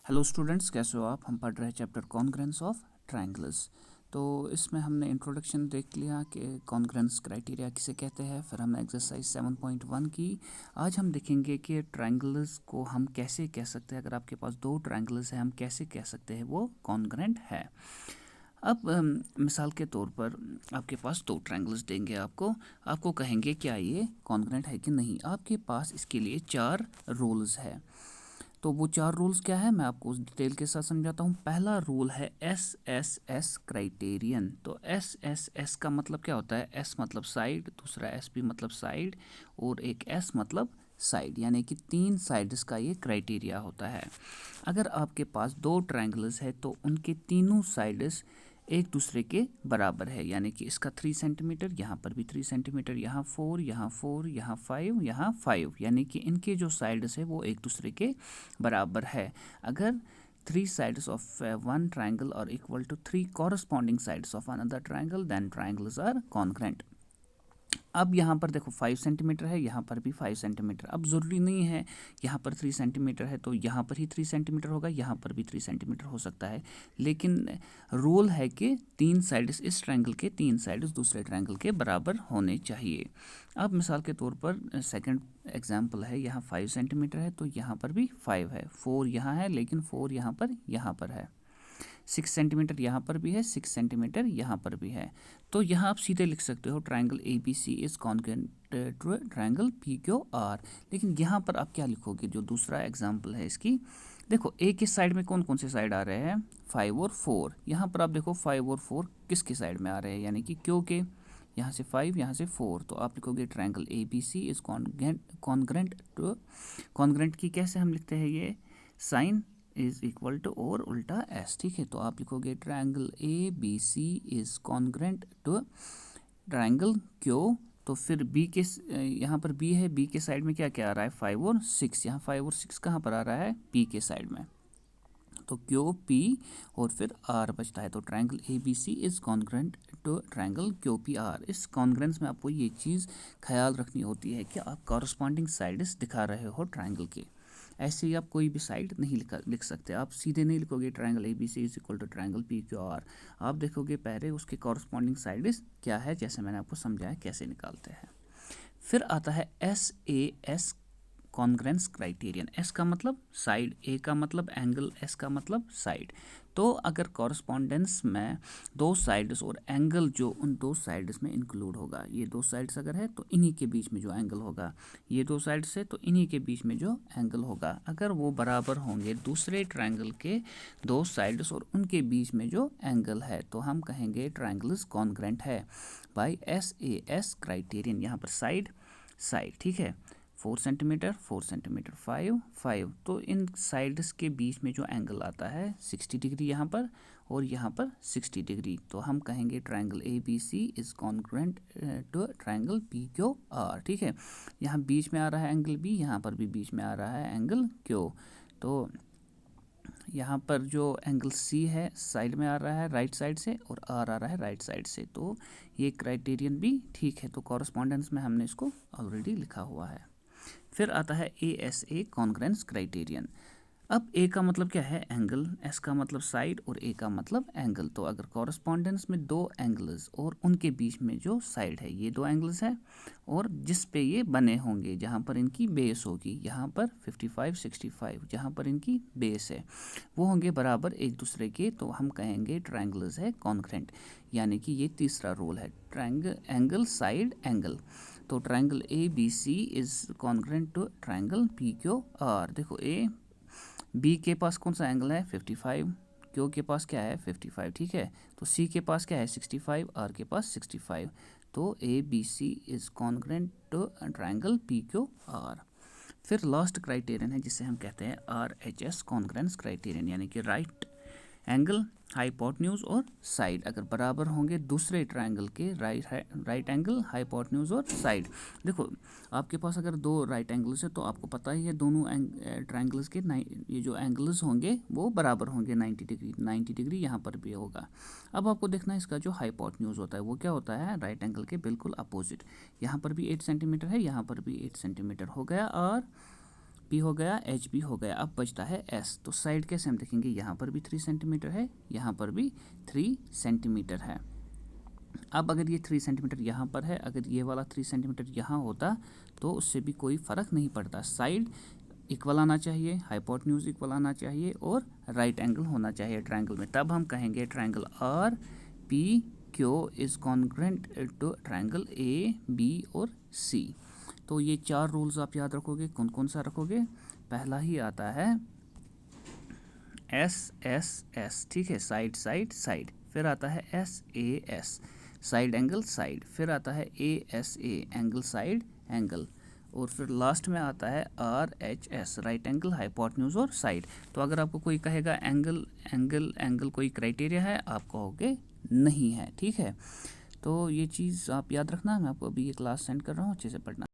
Hello students, कैसे हो आप। हम पढ़ रहे हैं चैप्टर कॉन्ग्रेंस ऑफ ट्रायंगल्स। तो इसमें हमने इंट्रोडक्शन देख लिया कि कॉन्ग्रेंस क्राइटेरिया किसे कहते हैं। फिर हमने एक्सरसाइज 7.1 की। आज हम देखेंगे कि ट्रायंगल्स को हम कैसे कह सकते हैं। अगर आपके पास दो ट्रायंगल्स हैं, हम कैसे कह सकते हैं वो कॉन्ग्रेंट है। अब मिसाल के तौर पर आपके पास दो ट्रायंगल्स देंगे, आपको कहेंगे क्या ये कॉन्ग्रेंट है कि नहीं। आपके पास इसके लिए 4 रूल्स है। तो वो 4 रूल्स क्या है, मैं आपको उस डिटेल के साथ समझाता हूँ। पहला रूल है SSS क्राइटेरियन। तो SSS का मतलब क्या होता है। S मतलब साइड, दूसरा SP मतलब साइड, और एक S मतलब साइड, यानी कि 3 साइड्स का ये क्राइटेरिया होता है। अगर आपके पास दो ट्रायंगल्स है तो उनके तीनों साइड्स एक दूसरे के बराबर है, यानी कि इसका 3 सेंटीमीटर, यहाँ पर भी 3 सेंटीमीटर, यहाँ 4, यहाँ 4, यहाँ 5, यहाँ 5, यानी कि इनके जो साइड्स है वो एक दूसरे के बराबर है। अगर 3 sides of one triangle are equal to 3 corresponding sides of another triangle, then triangles are congruent। अब यहाँ पर देखो 5 सेंटीमीटर है, यहाँ पर भी 5 सेंटीमीटर। अब ज़रूरी नहीं है यहाँ पर 3 सेंटीमीटर है तो यहाँ पर ही 3 सेंटीमीटर होगा, यहाँ पर भी 3 सेंटीमीटर हो सकता है। लेकिन रूल है कि 3 साइड्स, इस ट्रायंगल के 3 साइड्स दूसरे ट्रायंगल के बराबर होने चाहिए। अब मिसाल के तौर पर सेकंड एग्जांपल है, यहाँ 5 सेंटीमीटर है तो यहाँ पर भी 5 है। 4 यहाँ है लेकिन 4 यहाँ पर है। 6 सेंटीमीटर यहाँ पर भी है, 6 सेंटीमीटर यहाँ पर भी है। तो यहाँ आप सीधे लिख सकते हो triangle ABC is congruent to triangle PQR। लेकिन यहाँ पर आप क्या लिखोगे, जो दूसरा एग्जाम्पल है इसकी, देखो ए के साइड में कौन कौन से साइड आ रहे हैं, 5 और 4। यहाँ पर आप देखो 5 और 4 किसके साइड में आ रहे हैं, यानी कि क्यू के। यहाँ से 5, यहाँ से 4, तो आप लिखोगे triangle ABC is congruent to. Congruent की कैसे हम लिखते हैं, ये साइन इज इक्वल टू और उल्टा S, ठीक है। तो आप लिखोगे triangle ABC is congruent to triangle Q। तो फिर B के यहाँ पर B है, B के साइड में क्या क्या आ रहा है, 5 और 6। यहाँ 5 और 6 कहाँ पर आ रहा है, P के साइड में। तो QP और फिर R बचता है। तो triangle ABC is congruent to triangle QPR। इस कॉन्ग्रुएंस में आपको ये चीज़ ख्याल रखनी होती है कि आप कॉरस्पॉन्डिंग साइड्स दिखा रहे हो ट्रायंगल के। ऐसे ही आप कोई भी साइड नहीं लिख सकते। आप सीधे नहीं लिखोगे triangle ABC is equal to triangle PQR। आप देखोगे पहले उसके कॉरस्पॉन्डिंग साइड्स क्या है, जैसे मैंने आपको समझाया कैसे निकालते हैं। फिर आता है SAS कॉन्ग्रेंस क्राइटेरियन। S का मतलब साइड, A का मतलब एंगल, S का मतलब साइड। तो अगर कॉरस्पॉन्डेंस में दो साइड्स और एंगल जो उन दो साइड्स में इंक्लूड होगा, ये दो साइड्स अगर है तो इन्हीं के बीच में जो एंगल होगा, ये दो साइड्स है तो इन्हीं के बीच में जो एंगल होगा, अगर वो बराबर होंगे दूसरे ट्रायंगल के दो साइड्स और उनके बीच में जो एंगल है, तो हम कहेंगे ट्रायंगल्स कॉन्ग्रेंट है बाय SAS क्राइटेरियन। यहाँ पर साइड साइड, ठीक है, 4 सेंटीमीटर 4 सेंटीमीटर 5 5। तो इन साइड्स के बीच में जो एंगल आता है 60 डिग्री यहाँ पर और यहाँ पर 60 डिग्री, तो हम कहेंगे triangle ABC is congruent to triangle PQR, ठीक है। यहाँ बीच में आ रहा है एंगल B, यहाँ पर भी बीच में आ रहा है एंगल Q। तो यहाँ पर जो एंगल C है साइड में आ रहा है राइट साइड से और R आ रहा है राइट साइड से, तो ये क्राइटेरियन भी ठीक है। तो कॉरस्पॉन्डेंस में हमने इसको ऑलरेडी लिखा हुआ है। फिर आता है ASA कॉन्ग्रेंस क्राइटेरियन। अब A का मतलब क्या है, एंगल, S का मतलब साइड और A का मतलब एंगल। तो अगर कॉरस्पॉन्डेंस में दो एंगल्स और उनके बीच में जो साइड है, ये दो एंगल्स है और जिस पे ये बने होंगे, जहाँ पर इनकी बेस होगी, यहाँ पर 55 65, जहाँ पर इनकी बेस है, वो होंगे बराबर एक दूसरे के, तो हम कहेंगे ट्रायंगल्स है कॉन्ग्रेंट। यानी कि ये तीसरा रूल है, ट्रायंगल एंगल साइड एंगल। तो triangle ABC is congruent to triangle PQR। देखो B के पास कौन सा एंगल है, 55, Q के पास क्या है 55, ठीक है। तो C के पास क्या है 65, R के पास 65। तो ABC is congruent to triangle PQR। फिर लास्ट क्राइटेरियन है जिसे हम कहते हैं RHS कॉन्ग्रेंस क्राइटेरियन, यानी कि राइट एंगल, हाइपोटेन्यूज और साइड अगर बराबर होंगे दूसरे ट्रायंगल के, राइट एंगल, हाइपोटेन्यूज और साइड। देखो आपके पास अगर दो राइट एंगल्स है तो आपको पता ही है दोनों ट्रायंगल्स के ये जो एंगल्स होंगे वो बराबर होंगे 90 डिग्री, 90 डिग्री यहाँ पर भी होगा। अब आपको देखना है इसका जो हाइपोटेन्यूज होता है वो क्या होता है, राइट एंगल के बिल्कुल अपोजिट। यहाँ पर भी 8 सेंटीमीटर है, यहाँ पर भी 8 सेंटीमीटर हो गया, और पी हो गया, एच पी हो गया, अब बचता है एस। तो साइड कैसे हम देखेंगे, यहाँ पर भी 3 सेंटीमीटर है, यहाँ पर भी 3 सेंटीमीटर है। अब अगर ये 3 सेंटीमीटर यहाँ पर है, अगर ये वाला 3 सेंटीमीटर यहाँ होता तो उससे भी कोई फ़र्क नहीं पड़ता। साइड इक्वल आना चाहिए, हाइपोटेन्यूज इक्वल आना चाहिए और राइट एंगल होना चाहिए ट्रायंगल में, तब हम कहेंगे triangle R P Q is congruent to triangle A B और सी। तो ये 4 रूल्स आप याद रखोगे। कौन कौन सा रखोगे? पहला ही आता है एस एस एस, ठीक है, साइड साइड साइड। फिर आता है S A S, side angle side. फिर आता है A S A, angle side angle. और फिर लास्ट में आता है R H S, right angle, hypotenuse और साइड। तो अगर आपको कोई कहेगा एंगल एंगल एंगल कोई क्राइटेरिया है, आप कहोगे नहीं है, ठीक है। तो ये चीज़ आप याद रखना। मैं आपको अभी ये क्लास सेंड कर रहा हूँ, अच्छे से पढ़ना।